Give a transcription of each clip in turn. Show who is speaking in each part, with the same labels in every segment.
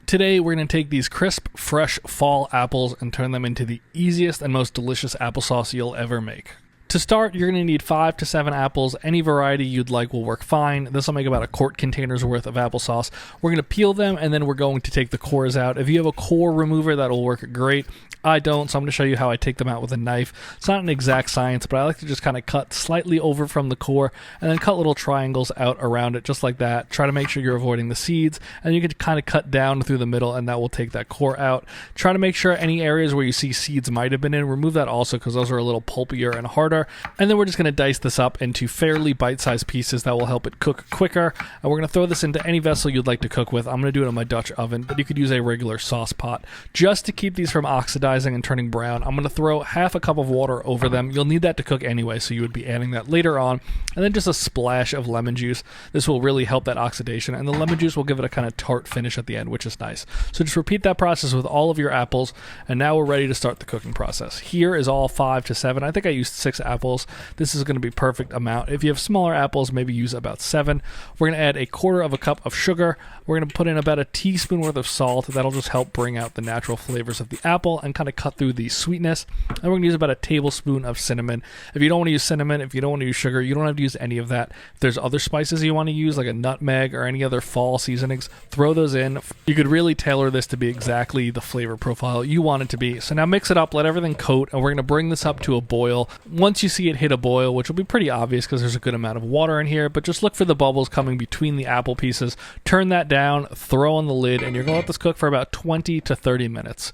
Speaker 1: Today we're going to take these crisp, fresh fall apples and turn them into the easiest and most delicious applesauce you'll ever make. To start, you're going to need 5 to 7 apples. Any variety you'd like will work fine. This will make about a quart container's worth of applesauce. We're going to peel them and then we're going to take the cores out. If you have a core remover, that'll work great. I don't, so I'm going to show you how I take them out with a knife. It's not an exact science, but I like to just kind of cut slightly over from the core and then cut little triangles out around it just like that. Try to make sure you're avoiding the seeds, and you can kind of cut down through the middle and that will take that core out. Try to make sure any areas where you see seeds might have been in, remove that also because those are a little pulpier and harder. And then we're just going to dice this up into fairly bite-sized pieces that will help it cook quicker. And we're going to throw this into any vessel you'd like to cook with. I'm going to do it in my Dutch oven, but you could use a regular sauce pot. Just to keep these from oxidizing and turning brown, I'm going to throw half a cup of water over them. You'll need that to cook anyway, so you would be adding that later on. And then just a splash of lemon juice. This will really help that oxidation, and the lemon juice will give it a kind of tart finish at the end, which is nice. So just repeat that process with all of your apples, and now we're ready to start the cooking process. Here is all 5 to 7. I think I used 6 apples. This is going to be perfect amount. If you have smaller apples, maybe use about 7. We're going to add a quarter of a cup of sugar. We're going to put in about a teaspoon worth of salt. That'll just help bring out the natural flavors of the apple and kind of cut through the sweetness. And we're going to use about a tablespoon of cinnamon. If you don't want to use cinnamon, if you don't want to use sugar, you don't have to use any of that. If there's other spices you want to use, like a nutmeg or any other fall seasonings, throw those in. You could really tailor this to be exactly the flavor profile you want it to be. So now mix it up, let everything coat, and we're going to bring this up to a boil. Once you see it hit a boil, which will be pretty obvious because there's a good amount of water in here, but just look for the bubbles coming between the apple pieces. Turn that down, throw on the lid, and you're going to let this cook for about 20 to 30 minutes.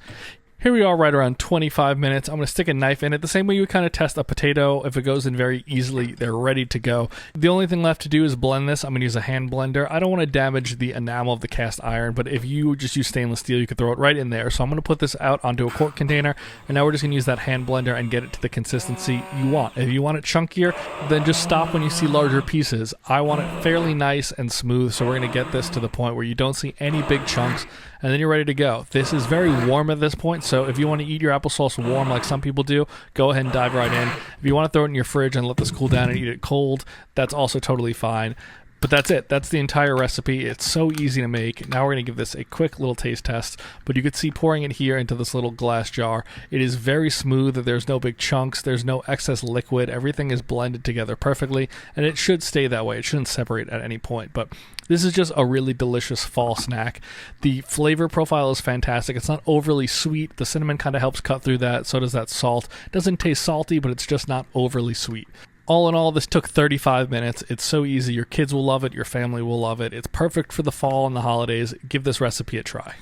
Speaker 1: Here we are right around 25 minutes. I'm going to stick a knife in it the same way you would kind of test a potato. If it goes in very easily, they're ready to go. The only thing left to do is blend this. I'm going to use a hand blender. I don't want to damage the enamel of the cast iron, but if you just use stainless steel, you could throw it right in there. So I'm going to put this out onto a quart container, and now we're just going to use that hand blender and get it to the consistency you want. If you want it chunkier, then just stop when you see larger pieces. I want it fairly nice and smooth, so we're going to get this to the point where you don't see any big chunks, and then you're ready to go. This is very warm at this point, so if you want to eat your applesauce warm like some people do, go ahead and dive right in. If you want to throw it in your fridge and let this cool down and eat it cold, that's also totally fine. But that's it. That's the entire recipe. It's so easy to make. Now we're going to give this a quick little taste test, but you could see pouring it here into this little glass jar. It is very smooth. There's no big chunks. There's no excess liquid. Everything is blended together perfectly, and it should stay that way. It shouldn't separate at any point, but this is just a really delicious fall snack. The flavor profile is fantastic. It's not overly sweet. The cinnamon kind of helps cut through that. So does that salt. It doesn't taste salty, but it's just not overly sweet. All in all, this took 35 minutes. It's so easy. Your kids will love it. Your family will love it. It's perfect for the fall and the holidays. Give this recipe a try.